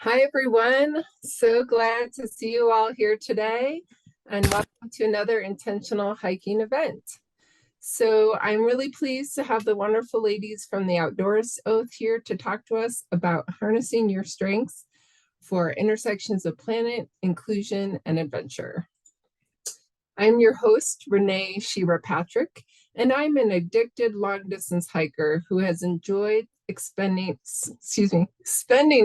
Hi, everyone. So glad to see you all here today, and welcome to another intentional hiking event. So I'm really pleased to have the wonderful ladies from the Outdoorist Oath here to talk to us about harnessing your strengths for intersections of planet, inclusion, and adventure. I'm your host, Renee Shira Patrick, and I'm an addicted long distance hiker who has enjoyed spending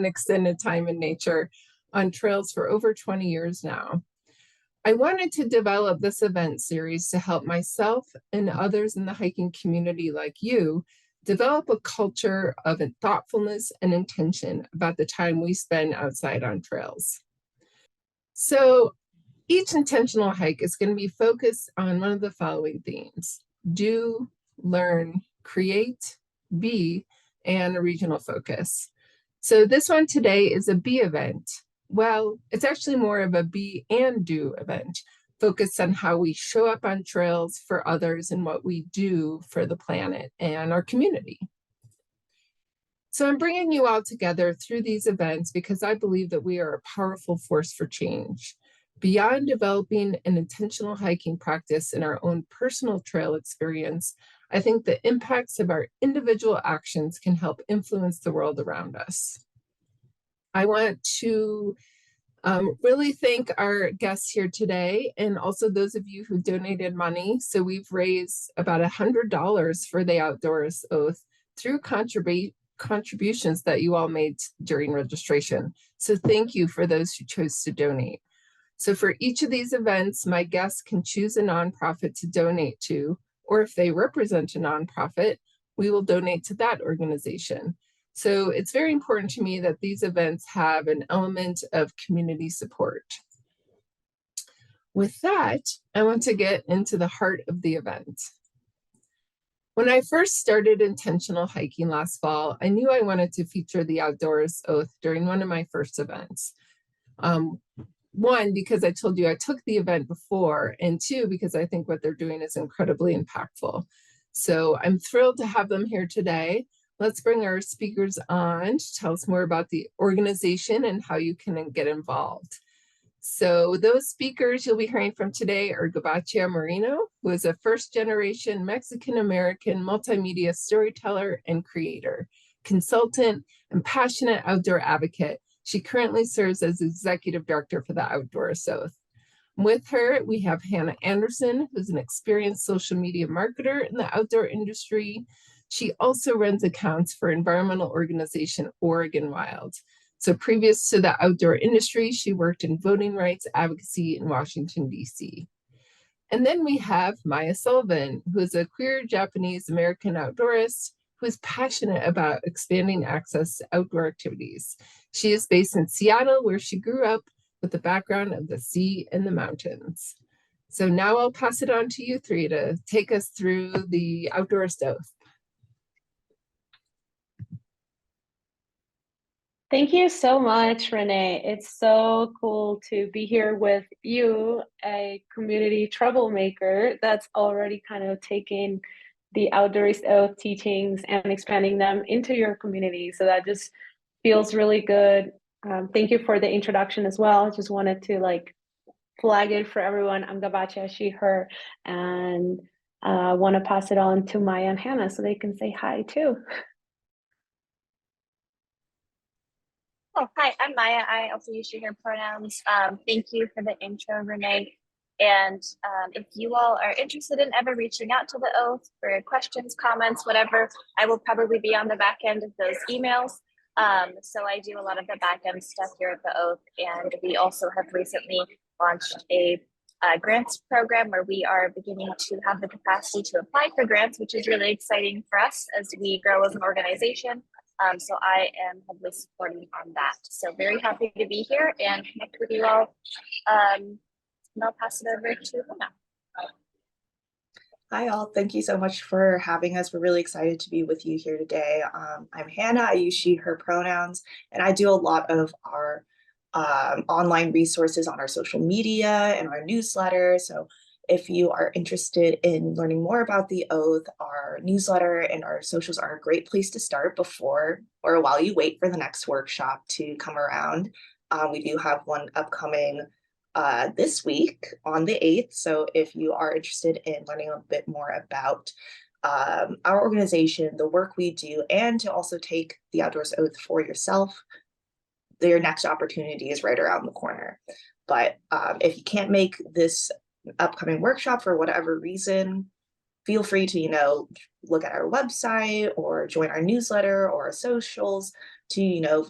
extended time in nature on trails for over 20 years now. I wanted to develop this event series to help myself and others in the hiking community like you develop a culture of thoughtfulness and intention about the time we spend outside on trails. So each intentional hike is going to be focused on one of the following themes: do, learn, create, be, and a regional focus. So this one today is a be event. Well, it's actually more of a be and do event, focused on how we show up on trails for others and what we do for the planet and our community. So I'm bringing you all together through these events because I believe that we are a powerful force for change. Beyond developing an intentional hiking practice in our own personal trail experience, I think the impacts of our individual actions can help influence the world around us. I want to really thank our guests here today and also those of you who donated money. So we've raised about $100 for the Outdoorist Oath through contributions that you all made during registration. So thank you for those who chose to donate. So for each of these events, my guests can choose a nonprofit to donate to, or if they represent a nonprofit, we will donate to that organization. So it's very important to me that these events have an element of community support. With that, I want to get into the heart of the event. When I first started intentional hiking last fall, I knew I wanted to feature the Outdoorist Oath during one of my first events. One, because I told you I took the event before, and two, because I think what they're doing is incredibly impactful. So I'm thrilled to have them here today. Let's bring our speakers on to tell us more about the organization and how you can get involved. So those speakers you'll be hearing from today are Gabbaccia Marino, who is a first-generation Mexican-American multimedia storyteller and creator, consultant, and passionate outdoor advocate. She currently serves as executive director for the Outdoorist Oath. With her, we have Hanna Anderson, who's an experienced social media marketer in the outdoor industry. She also runs accounts for environmental organization Oregon Wild. So previous to the outdoor industry, she worked in voting rights advocacy in Washington, D.C. And then we have Maya Sullivan, who is a queer Japanese American outdoorist who is passionate about expanding access to outdoor activities. She is based in Seattle, where she grew up with the background of the sea and the mountains. So now I'll pass it on to you three to take us through the Outdoorist Oath. Thank you so much, Renee. It's so cool to be here with you, a community troublemaker that's already kind of taking the Outdoorist Oath teachings and expanding them into your community. So that just feels really good. Thank you for the introduction as well. Just wanted to flag it for everyone. I'm Gabbaccia, she, her, and want to pass it on to Maya and Hannah so they can say hi too. Oh, hi, I'm Maya. I also use she, her pronouns. Thank you for the intro, Renee. And if you all are interested in ever reaching out to the Oath for questions, comments, whatever, I will probably be on the back end of those emails. So I do a lot of the back end stuff here at the Oath. And we also have recently launched a grants program where we are beginning to have the capacity to apply for grants, which is really exciting for us as we grow as an organization. So I am heavily supporting on that. So very happy to be here and connect with you all. And I'll pass it over to Hanna. Hi all, thank you so much for having us. We're really excited to be with you here today. I'm Hanna, I use she, her pronouns, and I do a lot of our online resources on our social media and our newsletter. So If you are interested in learning more about the oath, our newsletter and our socials are a great place to start before or while you wait for the next workshop to come around. We do have one upcoming this week on the 8th. So if you are interested in learning a bit more about our organization, the work we do, and to also take the Outdoorist Oath for yourself, your next opportunity is right around the corner. But if you can't make this upcoming workshop for whatever reason, feel free to, look at our website or join our newsletter or our socials to,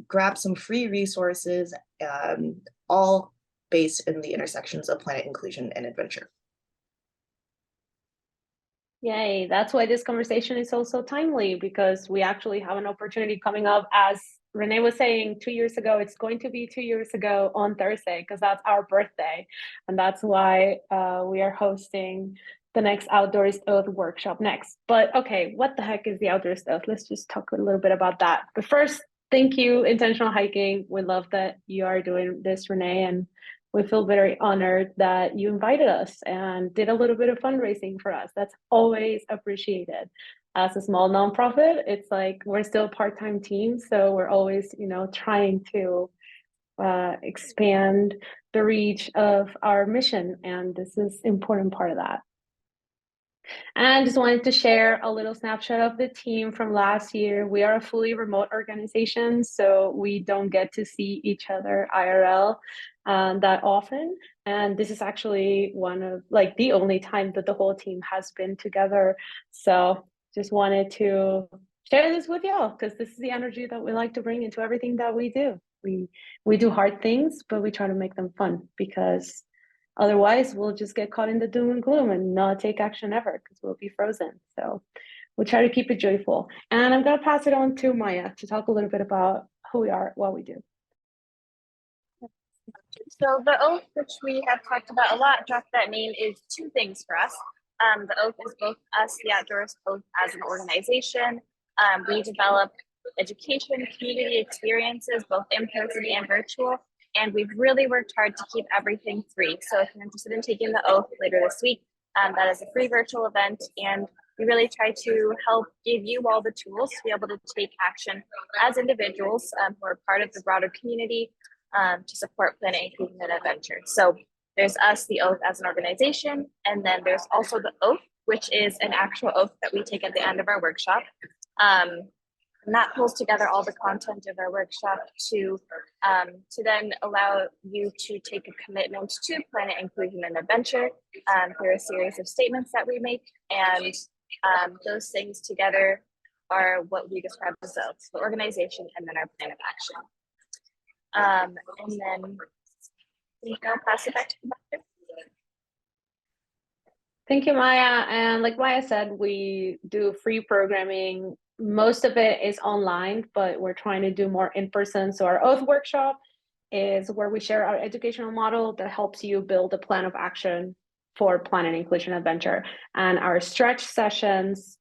grab some free resources, all based in the intersections of planet inclusion and adventure. Yay, that's why this conversation is also timely, because we actually have an opportunity coming up. As Renee was saying 2 years ago, it's going to be 2 years ago on Thursday, because that's our birthday. And that's why we are hosting the next Outdoorist Oath workshop next. But okay, what the heck is the Outdoorist Oath? Let's just talk a little bit about that. But first, thank you, Intentional Hiking. We love that you are doing this, Renee, and we feel very honored that you invited us and did a little bit of fundraising for us. That's always appreciated. As a small nonprofit, it's like we're still a part-time team, so we're always, trying to expand the reach of our mission, and this is an important part of that. And just wanted to share a little snapshot of the team from last year. We are a fully remote organization, so we don't get to see each other IRL that often. And this is actually one of the only time that the whole team has been together. So just wanted to share this with y'all, because this is the energy that we like to bring into everything that we do. We do hard things, but we try to make them fun, because otherwise, we'll just get caught in the doom and gloom and not take action ever, because we'll be frozen. So we'll try to keep it joyful. And I'm going to pass it on to Maya to talk a little bit about who we are, what we do. So the oath, which we have talked about a lot, Drop That Name, is two things for us. The oath is both us, the Outdoorist Oath, as an organization. We develop education, community experiences, both in person and virtual. And we've really worked hard to keep everything free. So if you're interested in taking the oath later this week, that is a free virtual event. And we really try to help give you all the tools to be able to take action as individuals who are part of the broader community to support planet inclusion and adventure. So there's us, the oath, as an organization. And then there's also the oath, which is an actual oath that we take at the end of our workshop. And that pulls together all the content of our workshop to then allow you to take a commitment to planet inclusion and adventure through a series of statements that we make. And those things together are what we describe as the organization and then our plan of action. And then I think I'll pass it back to the doctor. Thank you, Maya. And like Maya said, we do free programming. Most of it is online, but we're trying to do more in person. So our oath workshop is where we share our educational model that helps you build a plan of action for planet inclusion adventure. And our stretch sessions,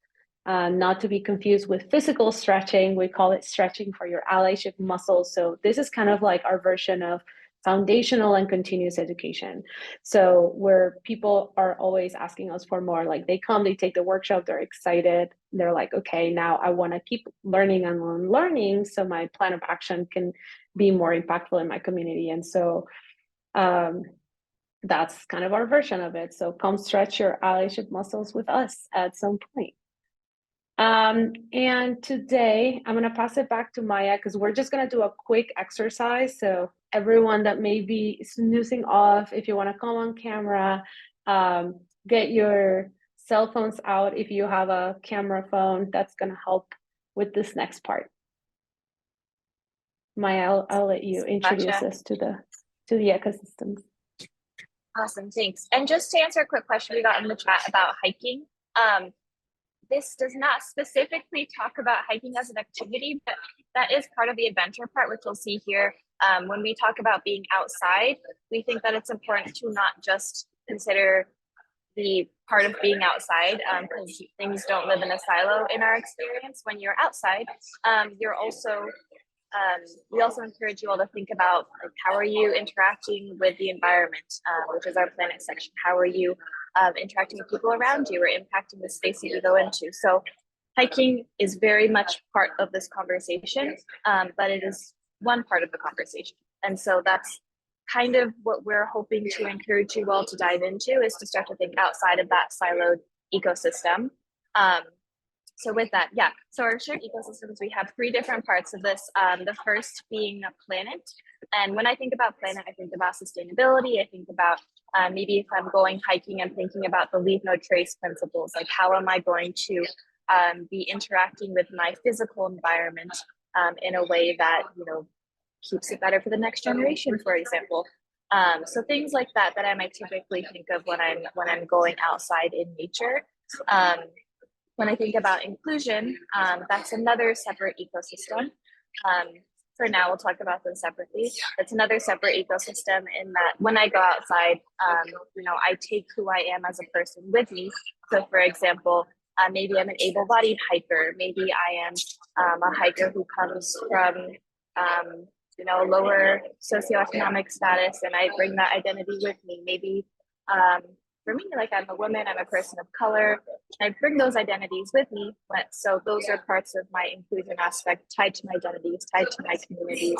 not to be confused with physical stretching, we call it stretching for your allyship muscles. So this is kind of like our version of foundational and continuous education. So where people are always asking us for more, like they come, they take the workshop, they're excited. They're like, okay, now I want to keep learning and learning so my plan of action can be more impactful in my community. And so that's kind of our version of it. So come stretch your allyship muscles with us at some point. And today I'm going to pass it back to Maya, because we're just going to do a quick exercise. So everyone that may be snoozing off, if you want to come on camera, get your cell phones out. If you have a camera phone, that's going to help with this next part. Maya, I'll let you introduce us to the ecosystems. Awesome, thanks. And just to answer a quick question we got in the chat about hiking, this does not specifically talk about hiking as an activity, but that is part of the adventure part, which you'll see here. When we talk about being outside, we think that it's important to not just consider the part of being outside, because things don't live in a silo in our experience. When you're outside, you're also we also encourage you all to think about, like, how are you interacting with the environment, which is our planet section. How are you interacting with people around you or impacting the space that you go into? So hiking is very much part of this conversation, but it is one part of the conversation. And so that's kind of what we're hoping to encourage you all to dive into, is to start to think outside of that siloed ecosystem. So with that, yeah, so our shared ecosystems, we have three different parts of this. The first being a planet. And when I think about planet, I think about sustainability. I think about maybe if I'm going hiking, I'm thinking about the leave no trace principles. Like, how am I going to be interacting with my physical environment in a way that, you know, keeps it better for the next generation, for example. So things like that I might typically think of when I'm going outside in nature. When I think about inclusion, that's another separate ecosystem. For now, we'll talk about them separately. It's another separate ecosystem in that when I go outside, you know, I take who I am as a person with me. So for example, maybe I'm an able-bodied hiker. Maybe I am a hiker who comes from, you know, lower socioeconomic status, and I bring that identity with me. Maybe for me, like, I'm a woman, I'm a person of color, I bring those identities with me. So those are parts of my inclusion aspect, tied to my identities, tied to my communities.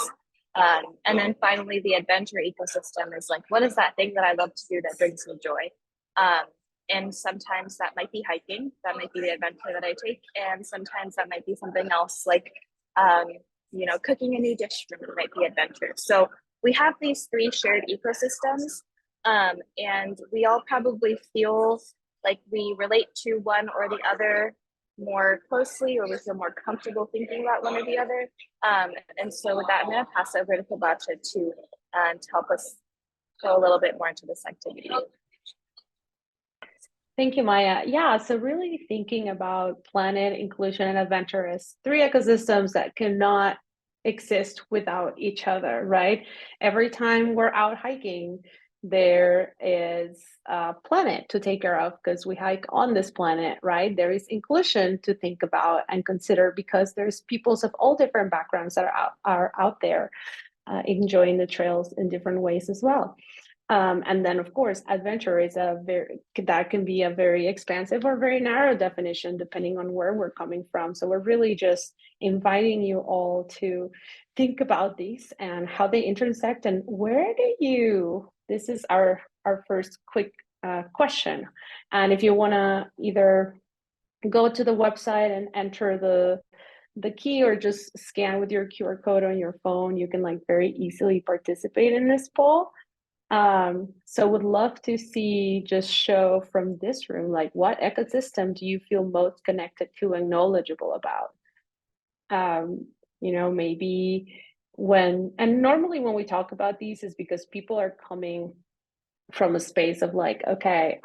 And then finally, the adventure ecosystem is like, what is that thing that I love to do that brings me joy? And sometimes that might be hiking, that might be the adventure that I take, and sometimes that might be something else, like, you know, cooking a new dish for me might be adventure. So we have these three shared ecosystems. And we all probably feel like we relate to one or the other more closely, or we feel more comfortable thinking about one or the other. And so with that, I'm going to pass over to Gabbaccia to help us go a little bit more into this activity. Thank you, Maya. Yeah, so really thinking about planet, inclusion, and adventure as three ecosystems that cannot exist without each other, right? Every time we're out hiking, there is a planet to take care of because we hike on this planet, right? There is inclusion to think about and consider because there's peoples of all different backgrounds that are out there enjoying the trails in different ways as well. And then, of course, adventure is that can be a very expansive or very narrow definition, depending on where we're coming from. So we're really just inviting you all to think about these and how they intersect and where do you, this is our first quick question. And if you want to either go to the website and enter the key or just scan with your QR code on your phone, you can like very easily participate in this poll. So would love to see just show from this room, like, what ecosystem do you feel most connected to and knowledgeable about? You know, maybe and normally when we talk about these is because people are coming from a space of like, okay,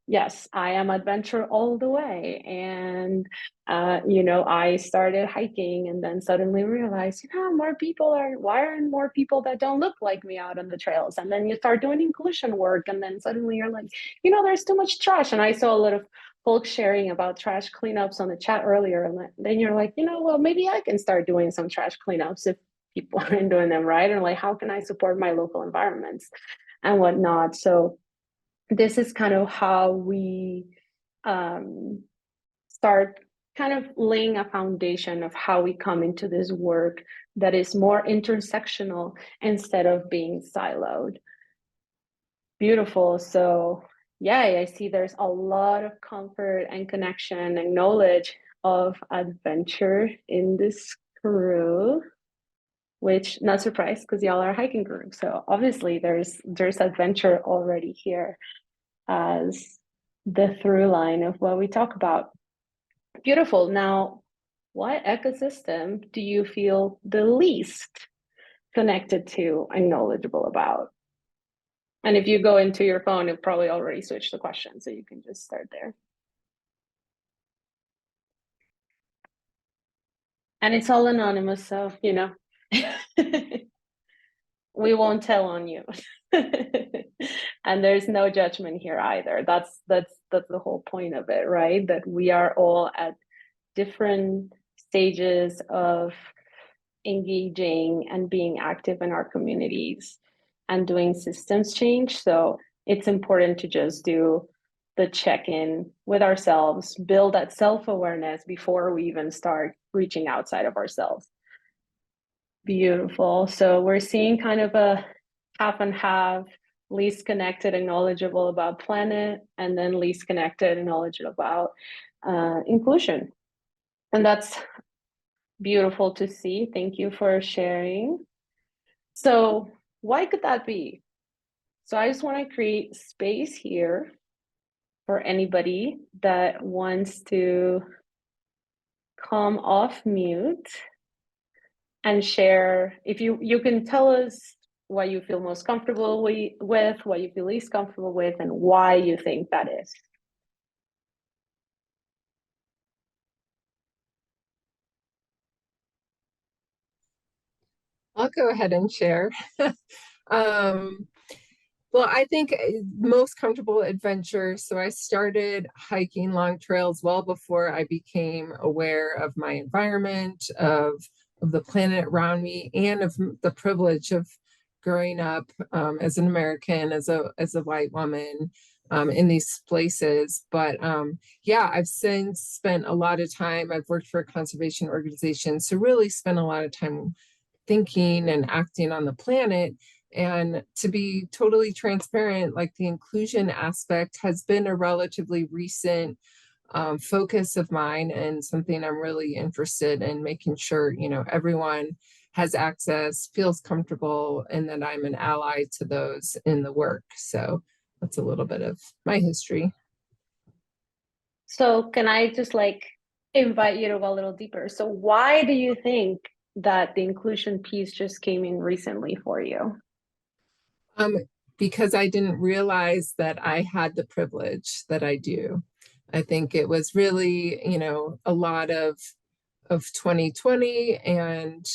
yes, I am adventure all the way. And, you know, I started hiking and then suddenly realized, you know, why aren't more people that don't look like me out on the trails? And then you start doing inclusion work. And then suddenly you're like, you know, there's too much trash. And I saw a lot of folks sharing about trash cleanups on the chat earlier. And then you're like, you know, well, maybe I can start doing some trash cleanups if people aren't doing them right. And like, how can I support my local environments and whatnot? So this is kind of how we start kind of laying a foundation of how we come into this work that is more intersectional instead of being siloed. Beautiful. So yeah, I see there's a lot of comfort and connection and knowledge of adventure in this crew, which not surprised because y'all are a hiking group. So obviously there's adventure already here as the through line of what we talk about. Beautiful. Now, what ecosystem do you feel the least connected to and knowledgeable about? And if you go into your phone, it'll probably already switch the question, so you can just start there. And it's all anonymous, so, you know, we won't tell on you. And there's no judgment here either. That's the whole point of it, right? That we are all at different stages of engaging and being active in our communities and doing systems change. So it's important to just do the check-in with ourselves, build that self-awareness before we even start reaching outside of ourselves. Beautiful. So we're seeing kind of a half and half, least connected and knowledgeable about planet, and then least connected and knowledgeable about inclusion. And that's beautiful to see. Thank you for sharing. So why could that be? So I just want to create space here for anybody that wants to come off mute and share. If you can tell us what you feel most comfortable with, what you feel least comfortable with, and why you think that is. I'll go ahead and share. Well, I think most comfortable adventure. So I started hiking long trails well before I became aware of my environment, of the planet around me, and of the privilege of growing up as an American, as a white woman in these places. But yeah, I've since spent a lot of time. I've worked for a conservation organization, so really spent a lot of time thinking and acting on the planet. And to be totally transparent, like the inclusion aspect has been a relatively recent focus of mine, and something I'm really interested in making sure, everyone has access, feels comfortable, and that I'm an ally to those in the work. So that's a little bit of my history. So can I just invite you to go a little deeper? So why do you think that the inclusion piece just came in recently for you? Because I didn't realize that I had the privilege that I do. I think it was really, a lot of 2020 and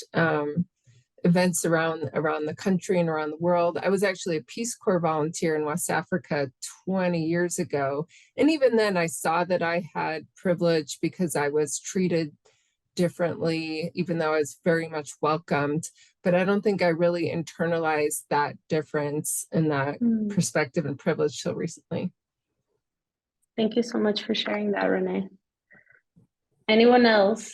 events around the country and around the world. I was actually a Peace Corps volunteer in West Africa 20 years ago. And even then I saw that I had privilege because I was treated differently, even though I was very much welcomed. But I don't think I really internalized that difference and that perspective and privilege till recently. Thank you so much for sharing that, Renee. Anyone else?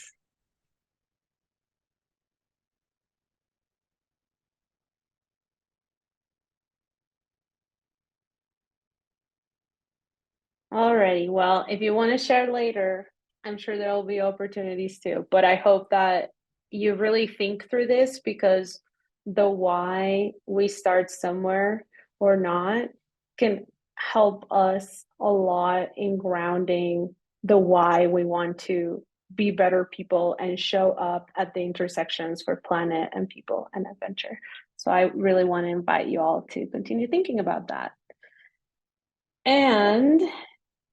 Alrighty, well, if you want to share later, I'm sure there will be opportunities too. But I hope that you really think through this, because the why we start somewhere or not can help us a lot in grounding the why we want to be better people and show up at the intersections for planet and people and adventure. So I really want to invite you all to continue thinking about that. And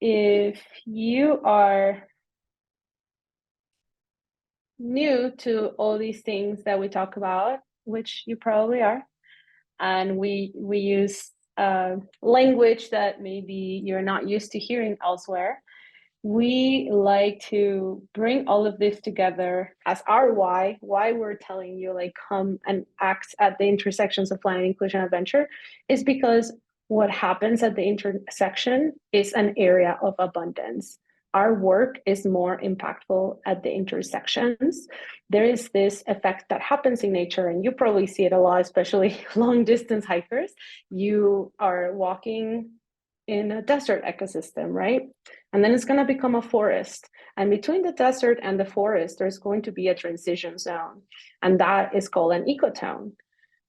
if you are new to all these things that we talk about, which you probably are, and we use language that maybe you're not used to hearing elsewhere, we like to bring all of this together as our why we're telling you come and act at the intersections of planet, inclusion, adventure, is because what happens at the intersection is an area of abundance. Our work is more impactful at the intersections. There is this effect that happens in nature, and you probably see it a lot, especially long distance hikers. You are walking in a desert ecosystem, right? And then it's going to become a forest. And between the desert and the forest, there's going to be a transition zone. And that is called an ecotone.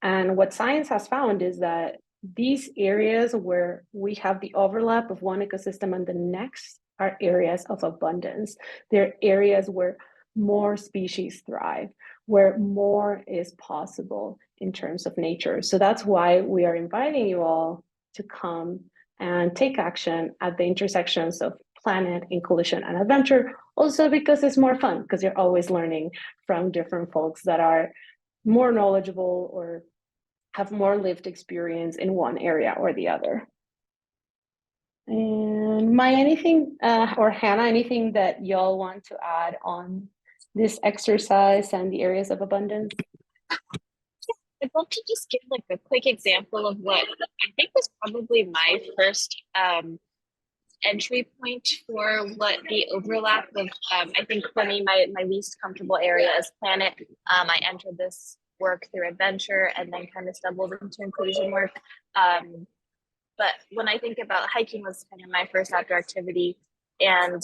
And what science has found is that these areas where we have the overlap of one ecosystem and the next are areas of abundance. They're areas where more species thrive, where more is possible in terms of nature. So that's why we are inviting you all to come and take action at the intersections of planet, inclusion, and adventure. Also because it's more fun, because you're always learning from different folks that are more knowledgeable or have more lived experience in one area or the other. And Maya, anything, or Hannah, anything that y'all want to add on this exercise and the areas of abundance? I'd love to just give like a quick example of what I think was probably my first entry point for what the overlap of I think for me my least comfortable area is planet. I entered this work through adventure and then kind of stumbled into inclusion work. But when I think about hiking was kind of my first outdoor activity, and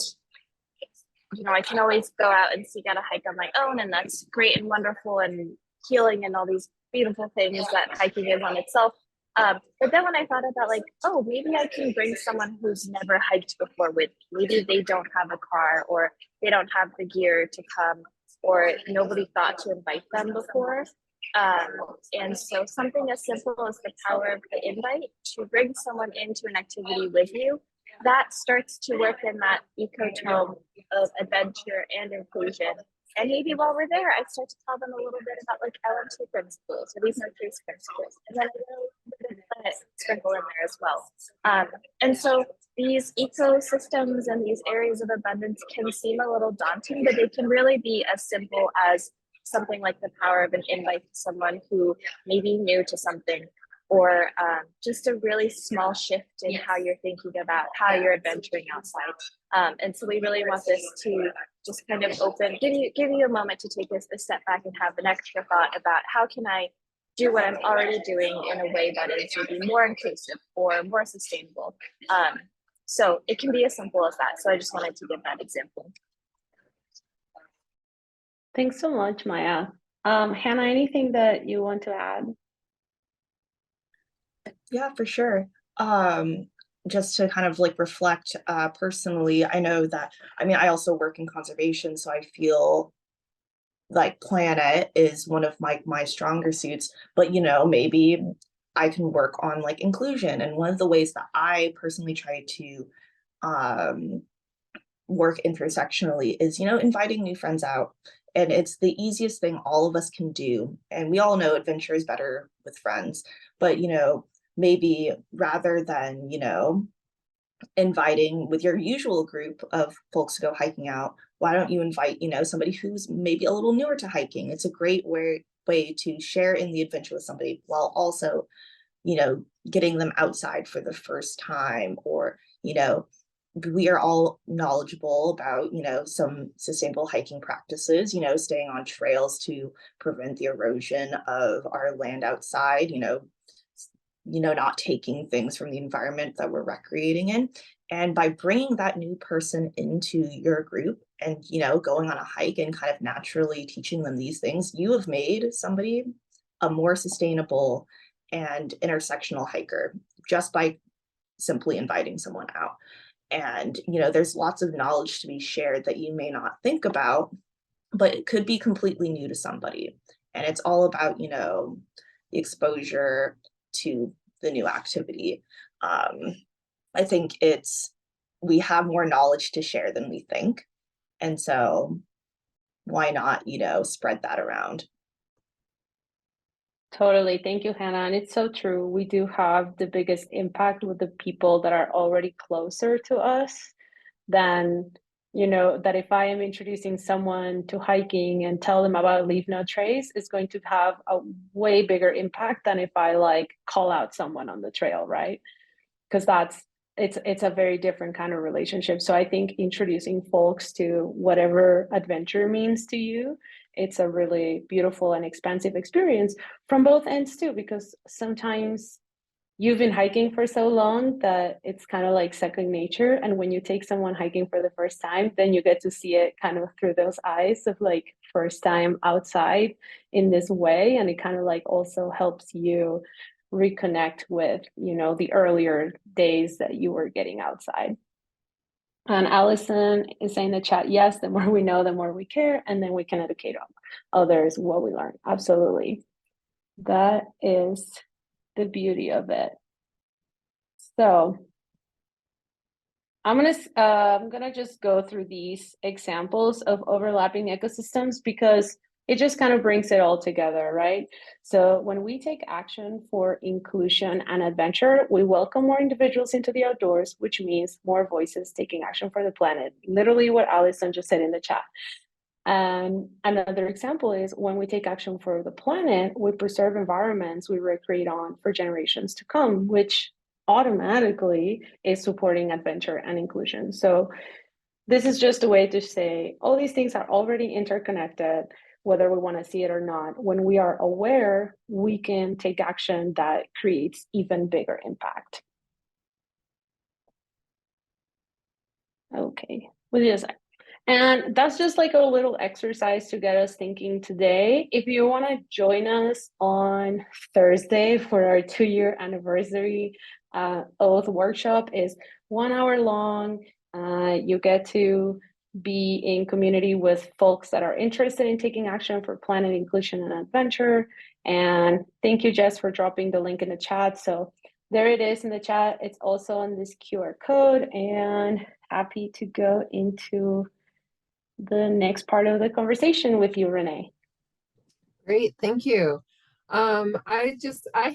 I can always go out and seek out a hike on my own, and that's great and wonderful and healing and all these beautiful things that hiking is on itself. But then when I thought about like, oh, maybe I can bring someone who's never hiked before with me. Maybe they don't have a car or they don't have the gear to come or nobody thought to invite them before. And so something as simple as the power of the invite to bring someone into an activity with you, that starts to work in that ecotone of adventure and inclusion. And maybe while we're there, I start to tell them a little bit about like LMT principles or these nurture principles. And then I get a little bit of planet sprinkle in there as well. And so these ecosystems and these areas of abundance can seem a little daunting, but they can really be as simple as something like the power of an invite to someone who may be new to something, or just a really small shift in how you're thinking about how you're adventuring outside. And so we really want this to just kind of give you a moment to take a step back and have an extra thought about how can I do what I'm already doing in a way that is maybe more inclusive or more sustainable. So it can be as simple as that. So I just wanted to give that example. Thanks so much, Maya. Hanna, anything that you want to add? Yeah, for sure. Just to kind of like reflect personally, I know that, I also work in conservation, so I feel like planet is one of my stronger suits, but maybe I can work on like inclusion. And one of the ways that I personally try to work intersectionally is, inviting new friends out. And it's the easiest thing all of us can do. And we all know adventure is better with friends, but maybe rather than, inviting with your usual group of folks to go hiking out, why don't you invite, somebody who's maybe a little newer to hiking? It's a great way to share in the adventure with somebody while also, getting them outside for the first time, or, we are all knowledgeable about, some sustainable hiking practices, staying on trails to prevent the erosion of our land outside, not taking things from the environment that we're recreating in. And by bringing that new person into your group and, going on a hike and kind of naturally teaching them these things, you have made somebody a more sustainable and intersectional hiker just by simply inviting someone out. And, there's lots of knowledge to be shared that you may not think about, but it could be completely new to somebody. And it's all about, the exposure to the new activity. I think we have more knowledge to share than we think. And so why not, spread that around? Totally. Thank you, Hanna. And it's so true. We do have the biggest impact with the people that are already closer to us than, that if I am introducing someone to hiking and tell them about Leave No Trace, is going to have a way bigger impact than if I like call out someone on the trail, right? Because it's a very different kind of relationship. So I think introducing folks to whatever adventure means to you, it's a really beautiful and expansive experience from both ends too, because sometimes you've been hiking for so long that it's kind of like second nature. And when you take someone hiking for the first time, then you get to see it kind of through those eyes of like first time outside in this way. And it kind of like also helps you reconnect with, the earlier days that you were getting outside. And Allison is saying in the chat, yes, the more we know, the more we care, and then we can educate others what we learn. Absolutely. That is the beauty of it. So I'm gonna just go through these examples of overlapping ecosystems because it just kind of brings it all together, right? So when we take action for inclusion and adventure, we welcome more individuals into the outdoors, which means more voices taking action for the planet. Literally what Allison just said in the chat. And another example is when we take action for the planet, we preserve environments we recreate on for generations to come, which automatically is supporting adventure and inclusion. So this is just a way to say all these things are already interconnected, whether we want to see it or not. When we are aware, we can take action that creates even bigger impact. Okay, with you. And that's just like a little exercise to get us thinking today. If you want to join us on Thursday for our 2-year anniversary oath workshop, is 1 hour long. You get to be in community with folks that are interested in taking action for planet inclusion and adventure. And thank you, Jess, for dropping the link in the chat. So there it is in the chat. It's also on this QR code, and happy to go into the next part of the conversation with you, Renee. Great, thank you. I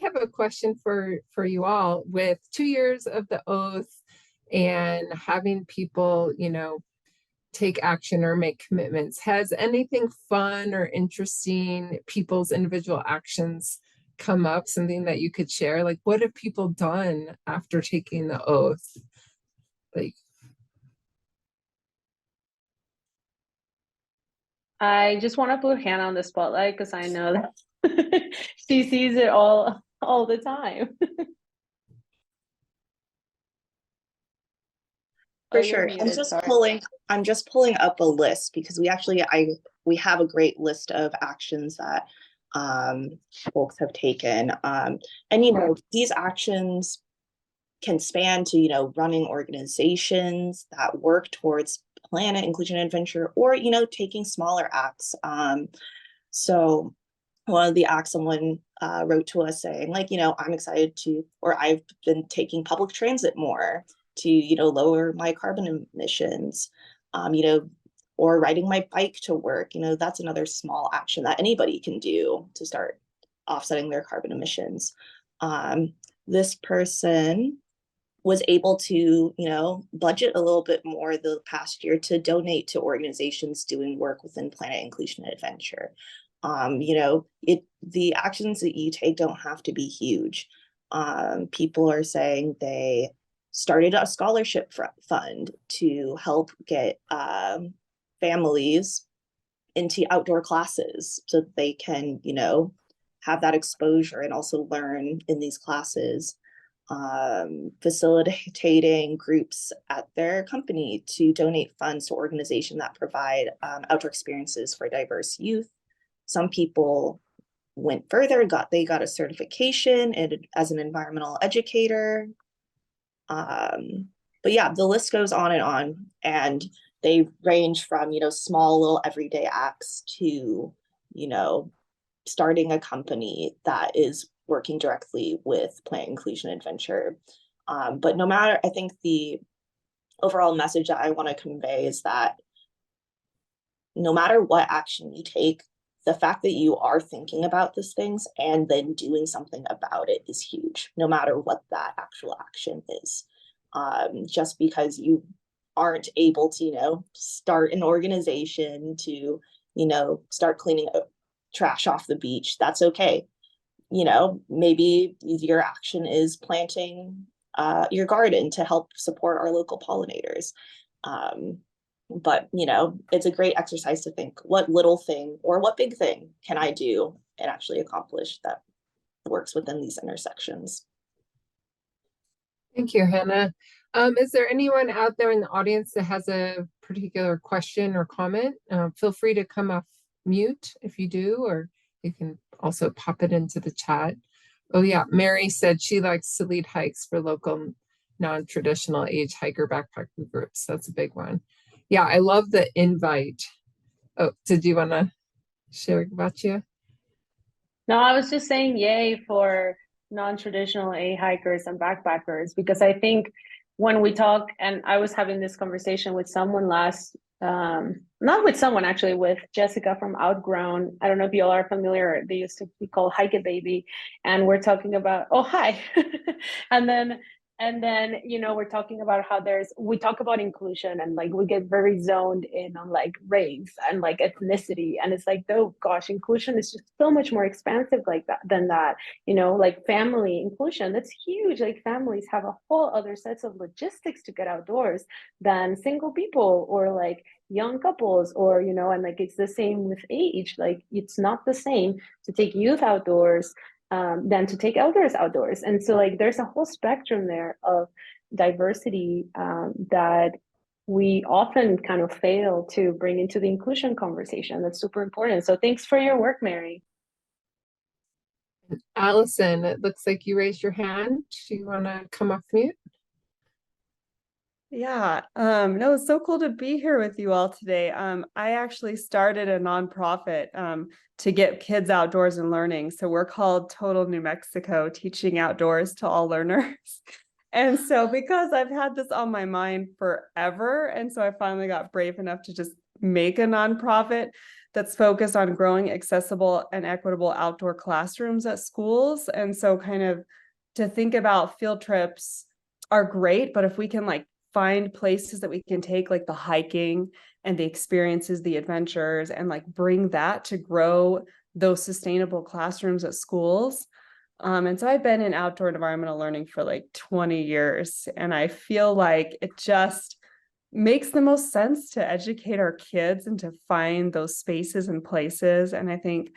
have a question for you all. With 2 years of the oath and having people, take action or make commitments, has anything fun or interesting, people's individual actions come up? Something that you could share? Like, what have people done after taking the oath? Like, I just want to put Hannah on the spotlight because I know that she sees it all the time. For Oh, you're sure. muted, sorry. I'm just pulling up a list because we have a great list of actions that folks have taken. And these actions can span to, running organizations that work towards planet inclusion and adventure, or, taking smaller acts. So one of the acts someone wrote to us saying, like, I'm excited to, or I've been taking public transit more to, lower my carbon emissions, or riding my bike to work. That's another small action that anybody can do to start offsetting their carbon emissions. This person was able to, budget a little bit more the past year to donate to organizations doing work within planet inclusion and adventure. The actions that you take don't have to be huge. People are saying they started a scholarship fund to help get families into outdoor classes so that they can, have that exposure and also learn in these classes. Facilitating groups at their company to donate funds to organizations that provide outdoor experiences for diverse youth. Some people went further, they got a certification as an environmental educator. But yeah, the list goes on, and they range from, small little everyday acts to, starting a company that is working directly with planet inclusion adventure. But no matter, I think the overall message that I want to convey is that no matter what action you take, the fact that you are thinking about these things and then doing something about it is huge, no matter what that actual action is. Just because you aren't able to, start an organization to, start cleaning trash off the beach, that's okay. Maybe your action is planting your garden to help support our local pollinators. But, it's a great exercise to think, what little thing or what big thing can I do and actually accomplish that works within these intersections? thank you, Hannah. Is there anyone out there in the audience that has a particular question or comment? Feel free to come off mute if you do, or you can also pop it into the chat. Oh yeah, Mary said she likes to lead hikes for local non-traditional age hiker backpacker groups. That's a big one. Yeah, I love the invite. Oh, did you want to share about you? No, I was just saying yay for non-traditional hikers and backpackers, because I think when we talk, and I was having this conversation with someone not with someone actually, with Jessica from Outgrown. I don't know if you all are familiar. They used to be called Hike It Baby, and we're talking about, oh, hi. And then And then, you know, we're talking about how we talk about inclusion and like we get very zoned in on like race and like ethnicity. And it's like, oh gosh, inclusion is just so much more expansive like that than that, you know, like family inclusion, that's huge. Like families have a whole other sets of logistics to get outdoors than single people or like young couples or, you know, and like it's the same with age. Like it's not the same to take youth outdoors than to take elders outdoors. And so like there's a whole spectrum there of diversity that we often kind of fail to bring into the inclusion conversation. That's super important. So thanks for your work, Mary. Allison, it looks like you raised your hand. Do you want to come off mute? Yeah, no, it's so cool to be here with you all today. I actually started a nonprofit to get kids outdoors and learning. So we're called Total New Mexico, teaching outdoors to all learners. And so because I've had this on my mind forever, and so I finally got brave enough to just make a nonprofit that's focused on growing accessible and equitable outdoor classrooms at schools. And so kind of to think about field trips are great, but if we can like find places that we can take like the hiking and the experiences, the adventures, and like bring that to grow those sustainable classrooms at schools. And so I've been in outdoor environmental learning for like 20 years, and I feel like it just makes the most sense to educate our kids and to find those spaces and places. And I think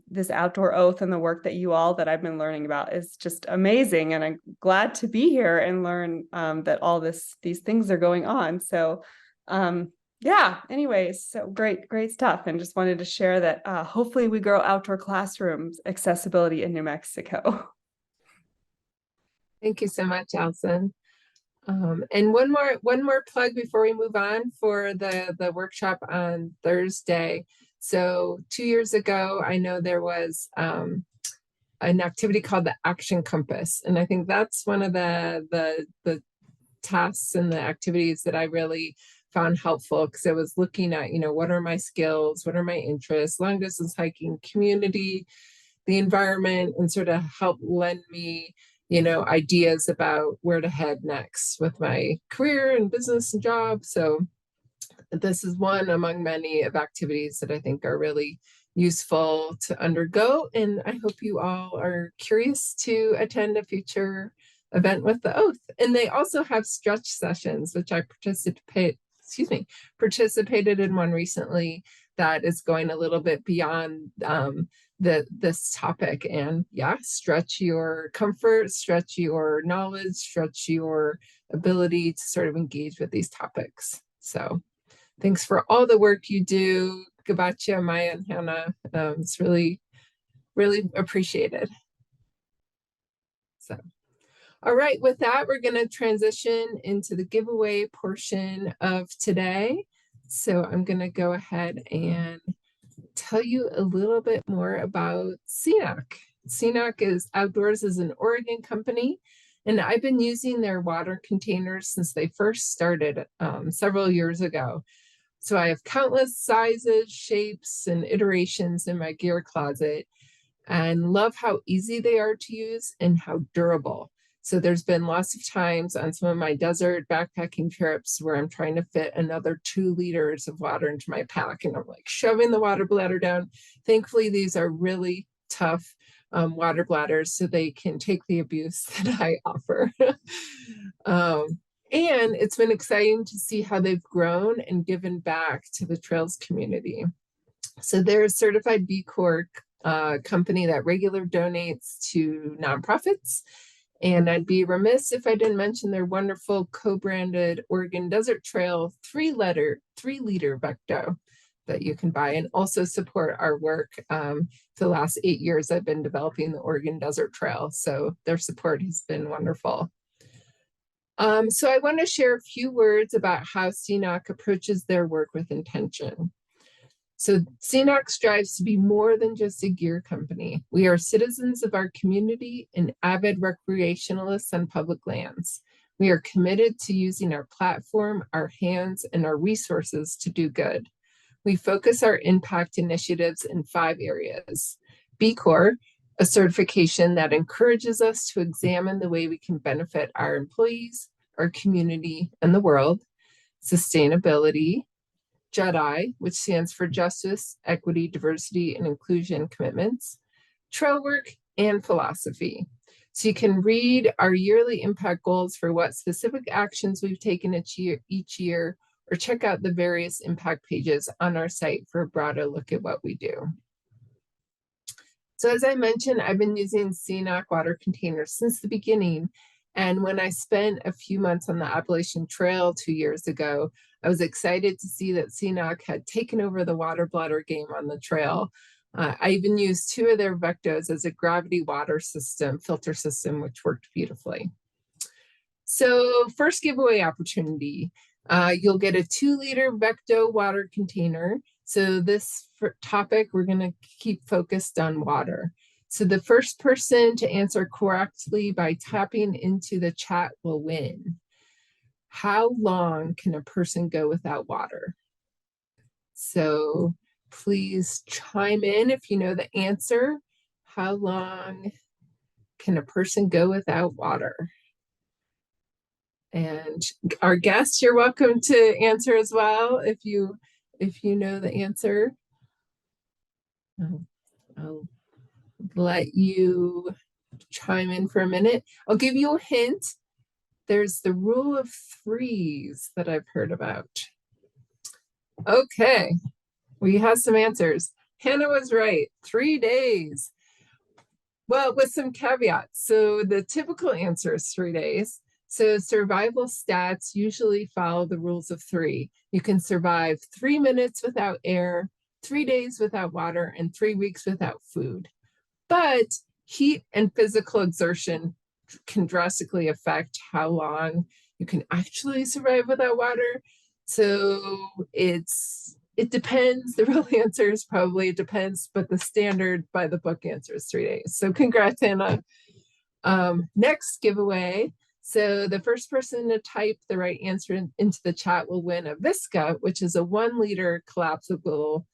this outdoor oath and the work that you all that I've been learning about is just amazing. And I'm glad to be here and learn that all these things are going on. So yeah, anyways, so great stuff. And just wanted to share that hopefully we grow outdoor classrooms accessibility in New Mexico. Thank you so much, Allison. And one more plug before we move on for the workshop on Thursday. So 2 years ago, I know there was an activity called the Action Compass, and I think that's one of the tasks and the activities that I really found helpful, because I was looking at, you know, what are my skills, what are my interests, long distance hiking, community, the environment, and sort of help lend me, you know, ideas about where to head next with my career and business and job. So this is one among many of activities that I think are really useful to undergo. And I hope you all are curious to attend a future event with the Oath. And they also have stretch sessions, which I participated in one recently that is going a little bit beyond this topic. And yeah, stretch your comfort, stretch your knowledge, stretch your ability to sort of engage with these topics. So thanks for all the work you do, Gabbaccia, Maya, and Hanna. It's really, really appreciated. So, all right, with that, we're going to transition into the giveaway portion of today. So I'm going to go ahead and tell you a little bit more about CNOC. CNOC is Outdoors is an Oregon company, and I've been using their water containers since they first started several years ago. So I have countless sizes, shapes, and iterations in my gear closet, and love how easy they are to use and how durable. So there's been lots of times on some of my desert backpacking trips where I'm trying to fit another 2 liters of water into my pack, and I'm like shoving the water bladder down. Thankfully, these are really tough water bladders, so they can take the abuse that I offer. And it's been exciting to see how they've grown and given back to the trails community. So they're a certified B Corp company that regularly donates to nonprofits. And I'd be remiss if I didn't mention their wonderful co-branded Oregon Desert Trail 3-liter Vecto that you can buy, and also support our work. For the last 8 years, I've been developing the Oregon Desert Trail, so their support has been wonderful. So I want to share a few words about how CNOC approaches their work with intention. So CNOC strives to be more than just a gear company. We are citizens of our community and avid recreationalists on public lands. We are committed to using our platform, our hands, and our resources to do good. We focus our impact initiatives in 5 areas: B Corp, a certification that encourages us to examine the way we can benefit our employees, our community, and the world. Sustainability, JEDI, which stands for Justice, Equity, Diversity, and Inclusion Commitments, Trail Work, and Philosophy. So you can read our yearly impact goals for what specific actions we've taken each year, or check out the various impact pages on our site for a broader look at what we do. So as I mentioned, I've been using CNOC water containers since the beginning. And when I spent a few months on the Appalachian Trail 2 years ago, I was excited to see that CNOC had taken over the water bladder game on the trail. I even used 2 of their Vectos as a gravity water system, filter system, which worked beautifully. So first giveaway opportunity, you'll get a 2-liter Vecto water container. So this topic, we're gonna keep focused on water. So the first person to answer correctly by tapping into the chat will win. How long can a person go without water? So please chime in if you know the answer. How long can a person go without water? And our guests, you're welcome to answer as well if you know the answer. I'll let you chime in for a minute. I'll give you a hint. There's the rule of 3s that I've heard about. Okay, we have some answers. Hannah was right, 3 days. Well, with some caveats. So the typical answer is 3 days. So survival stats usually follow the rules of 3. You can survive 3 minutes without air, 3 days without water, and 3 weeks without food. But heat and physical exertion can drastically affect how long you can actually survive without water. So it depends. The real answer is probably it depends, but the standard by the book answer is 3 days. So congrats, Hanna. Next giveaway. So the first person to type the right answer into the chat will win a Visca, which is a 1-liter collapsible,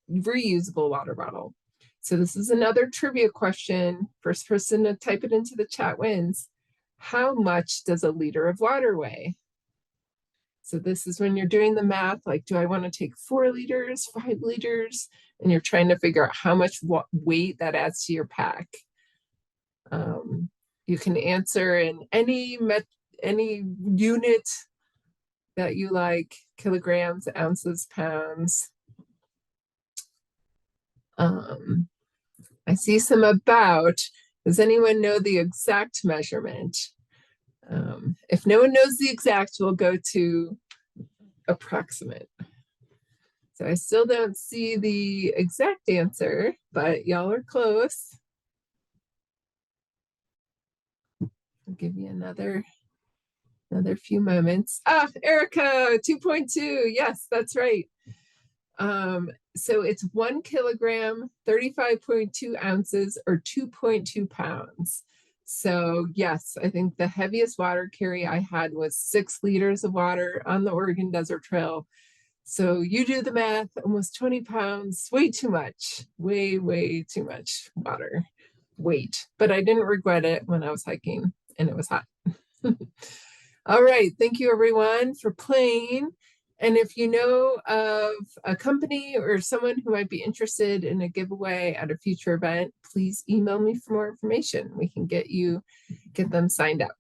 reusable water bottle. So this is another trivia question. First person to type it into the chat wins. How much does a liter of water weigh? So this is when you're doing the math, like, do I want to take 4 liters, 5 liters? And you're trying to figure out how much weight that adds to your pack. You can answer in any unit that you like, kilograms, ounces, pounds. I see some about. Does anyone know the exact measurement? If no one knows the exact, we'll go to approximate. So I still don't see the exact answer, but y'all are close. I'll give you another few moments. Ah, Erica, 2.2. Yes, that's right. So it's 1 kilogram, 35.2 ounces, or 2.2 pounds. So yes, I think the heaviest water carry I had was 6 liters of water on the Oregon Desert Trail. So you do the math, almost 20 pounds, way too much, way too much water weight. But I didn't regret it when I was hiking and it was hot. All right, thank you everyone for playing. And if you know of a company or someone who might be interested in a giveaway at a future event, please email me for more information. We can get them signed up.